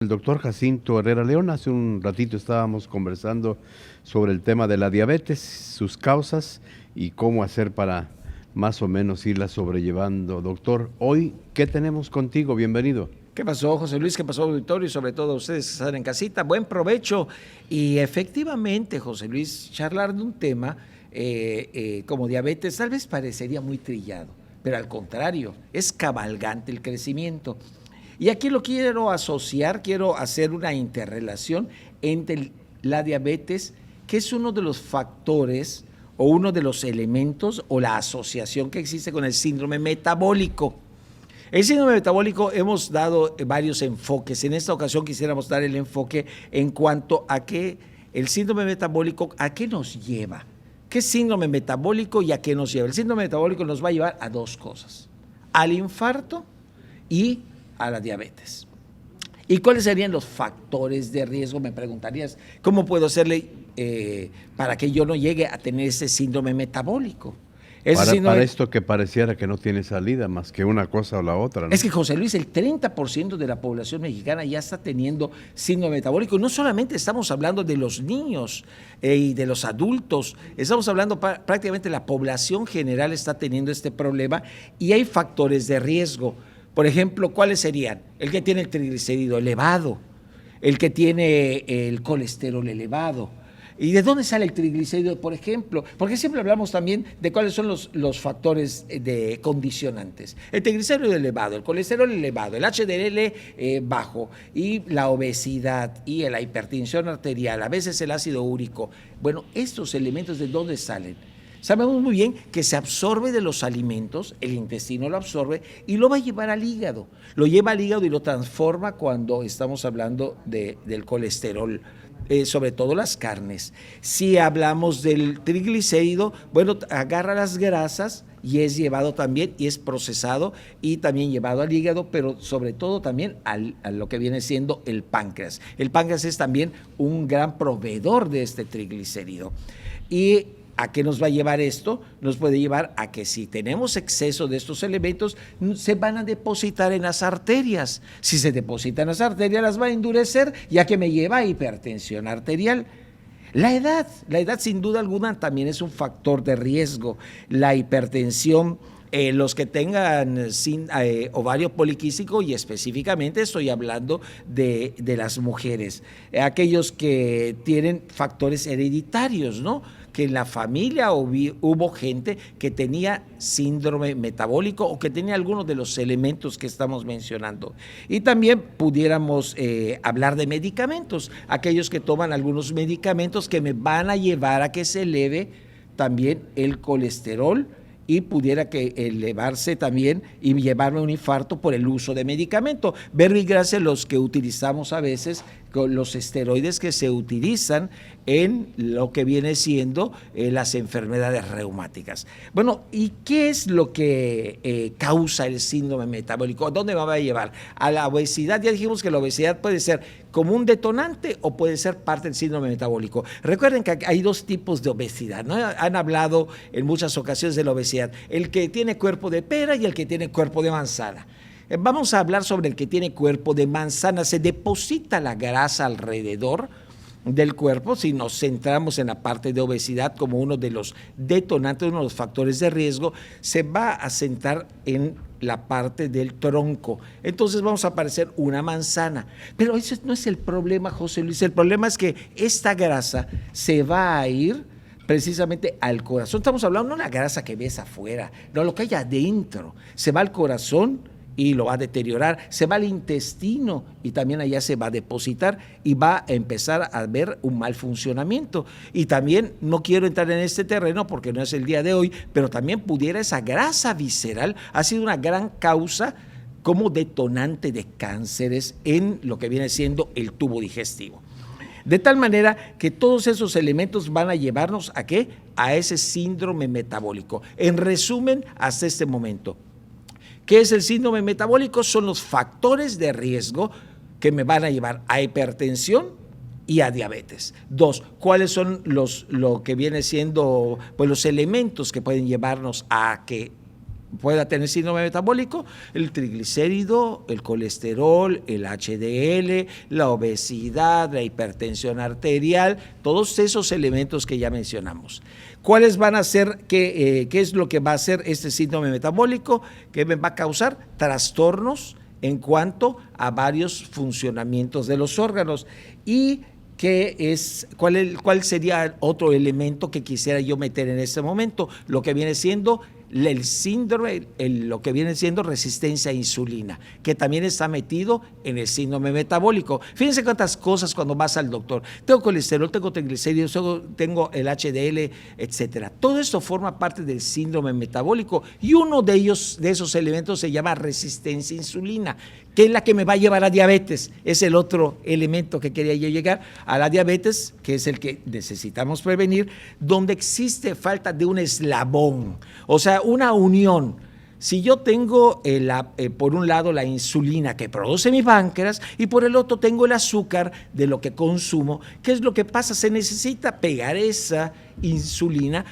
El doctor Jacinto Herrera León, hace un ratito estábamos conversando sobre el tema de la diabetes, sus causas y cómo hacer para más o menos irla sobrellevando. Doctor, hoy, ¿qué tenemos contigo? Bienvenido. ¿Qué pasó, José Luis? ¿Qué pasó, auditorio? Y sobre todo ustedes que están en casita. Buen provecho. Y efectivamente, José Luis, charlar de un tema como diabetes tal vez parecería muy trillado, pero al contrario, es cabalgante el crecimiento. Y aquí lo quiero asociar, quiero hacer una interrelación entre la diabetes, que es uno de los factores o uno de los elementos o la asociación que existe con el síndrome metabólico. El síndrome metabólico hemos dado varios enfoques. En esta ocasión quisiéramos dar el enfoque en cuanto a que el síndrome metabólico, ¿a qué nos lleva? ¿Qué es síndrome metabólico y a qué nos lleva? El síndrome metabólico nos va a llevar a dos cosas: al infarto y a la diabetes. ¿Y cuáles serían los factores de riesgo? Me preguntarías, ¿cómo puedo hacerle para que yo no llegue a tener ese síndrome metabólico? Para esto que pareciera que no tiene salida más que una cosa o la otra, ¿no? Es que, José Luis, el 30% de la población mexicana ya está teniendo síndrome metabólico. Y no solamente estamos hablando de los niños y de los adultos, estamos hablando prácticamente la población general está teniendo este problema y hay factores de riesgo. Por ejemplo, ¿cuáles serían? El que tiene el triglicérido elevado, el que tiene el colesterol elevado. ¿Y de dónde sale el triglicérido, por ejemplo? Porque siempre hablamos también de cuáles son los factores de condicionantes. El triglicérido elevado, el colesterol elevado, el HDL bajo y la obesidad y la hipertensión arterial, a veces el ácido úrico. Bueno, estos elementos, ¿de dónde salen? Sabemos muy bien que se absorbe de los alimentos, el intestino lo absorbe y lo va a llevar al hígado. Lo lleva al hígado y lo transforma cuando estamos hablando del colesterol, sobre todo las carnes. Si hablamos del triglicérido, bueno, agarra las grasas y es llevado también y es procesado y también llevado al hígado, pero sobre todo también a lo que viene siendo el páncreas. El páncreas es también un gran proveedor de este triglicérido. ¿Y a qué nos va a llevar esto? Nos puede llevar a que si tenemos exceso de estos elementos, se van a depositar en las arterias. Si se depositan en las arterias, las va a endurecer, ya que me lleva a hipertensión arterial. La edad sin duda alguna también es un factor de riesgo. La hipertensión, los que tengan ovario poliquístico, y específicamente estoy hablando de las mujeres, aquellos que tienen factores hereditarios, ¿no? Que en la familia hubo gente que tenía síndrome metabólico o que tenía algunos de los elementos que estamos mencionando. Y también pudiéramos hablar de medicamentos, aquellos que toman algunos medicamentos que me van a llevar a que se eleve también el colesterol y pudiera que elevarse también y llevarme a un infarto por el uso de medicamento. Verbigracia, los que utilizamos a veces, con los esteroides que se utilizan en lo que viene siendo las enfermedades reumáticas. Bueno, ¿y qué es lo que causa el síndrome metabólico? ¿A dónde me va a llevar? A la obesidad. Ya dijimos que la obesidad puede ser como un detonante o puede ser parte del síndrome metabólico. Recuerden que hay dos tipos de obesidad, ¿no? Han hablado en muchas ocasiones de la obesidad, el que tiene cuerpo de pera y el que tiene cuerpo de manzana. Vamos a hablar sobre el que tiene cuerpo de manzana. Se deposita la grasa alrededor del cuerpo. Si nos centramos en la parte de obesidad como uno de los detonantes, uno de los factores de riesgo, se va a sentar en la parte del tronco. Entonces vamos a parecer una manzana. Pero ese no es el problema, José Luis. El problema es que esta grasa se va a ir precisamente al corazón. Estamos hablando no de la grasa que ves afuera, no, lo que hay adentro. Se va al corazón y lo va a deteriorar, se va al intestino y también allá se va a depositar y va a empezar a haber un mal funcionamiento. Y también no quiero entrar en este terreno porque no es el día de hoy, pero también pudiera esa grasa visceral ha sido una gran causa como detonante de cánceres en lo que viene siendo el tubo digestivo. De tal manera que todos esos elementos van a llevarnos ¿a qué? A ese síndrome metabólico. En resumen, hasta este momento, ¿qué es el síndrome metabólico? Son los factores de riesgo que me van a llevar a hipertensión y a diabetes. Dos, ¿cuáles son lo que viene siendo pues, los elementos que pueden llevarnos a que pueda tener síndrome metabólico, el triglicérido, el colesterol, el HDL, la obesidad, la hipertensión arterial, todos esos elementos que ya mencionamos. ¿Cuáles van a ser, qué es lo que va a hacer este síndrome metabólico? Que me va a causar trastornos en cuanto a varios funcionamientos de los órganos. Y ¿cuál sería otro elemento que quisiera yo meter en este momento? Lo que viene siendo el síndrome, lo que viene siendo resistencia a insulina, que también está metido en el síndrome metabólico. Fíjense cuántas cosas cuando vas al doctor. Tengo colesterol, tengo triglicéridos, tengo el HDL, etcétera. Todo esto forma parte del síndrome metabólico y uno de esos elementos se llama resistencia a insulina, que es la que me va a llevar a diabetes. Es el otro elemento que quería yo llegar, a la diabetes, que es el que necesitamos prevenir, donde existe falta de un eslabón, o sea, una unión. Si yo tengo por un lado la insulina que produce mi páncreas y por el otro tengo el azúcar de lo que consumo, ¿qué es lo que pasa? Se necesita pegar esa insulina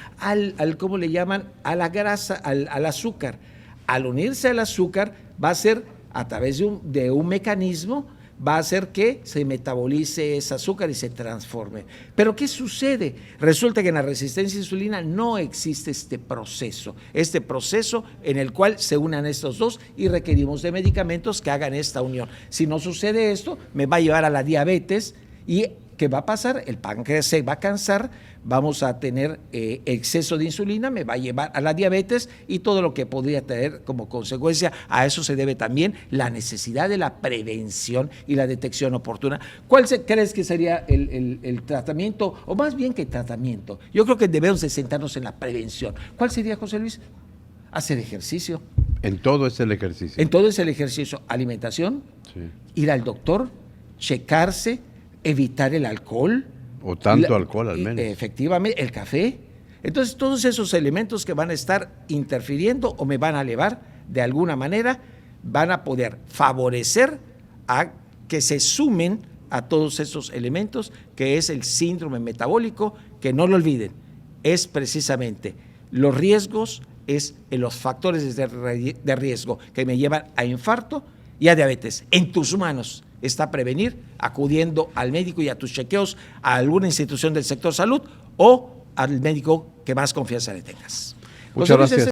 ¿cómo le llaman? A la grasa, al azúcar. Al unirse al azúcar va a ser a través de un mecanismo, va a hacer que se metabolice ese azúcar y se transforme. Pero ¿qué sucede? Resulta que en la resistencia a insulina no existe este proceso en el cual se unan estos dos y requerimos de medicamentos que hagan esta unión. Si no sucede esto, me va a llevar a la diabetes y ¿qué va a pasar? El páncreas se va a cansar, vamos a tener exceso de insulina, me va a llevar a la diabetes y todo lo que podría tener como consecuencia. A eso se debe también la necesidad de la prevención y la detección oportuna. ¿Cuál crees que sería el tratamiento? O más bien que tratamiento. Yo creo que debemos de sentarnos en la prevención. ¿Cuál sería, José Luis? Hacer ejercicio. En todo es el ejercicio. En todo es el ejercicio. Alimentación, sí. Ir al doctor, checarse, evitar el alcohol. O tanto alcohol al menos. Efectivamente, el café. Entonces, todos esos elementos que van a estar interfiriendo o me van a elevar de alguna manera, van a poder favorecer a que se sumen a todos esos elementos, que es el síndrome metabólico, que no lo olviden, es precisamente los riesgos, es en los factores de riesgo que me llevan a infarto y a diabetes. En tus manos está prevenir acudiendo al médico y a tus chequeos a alguna institución del sector salud o al médico que más confianza le tengas. Muchas gracias.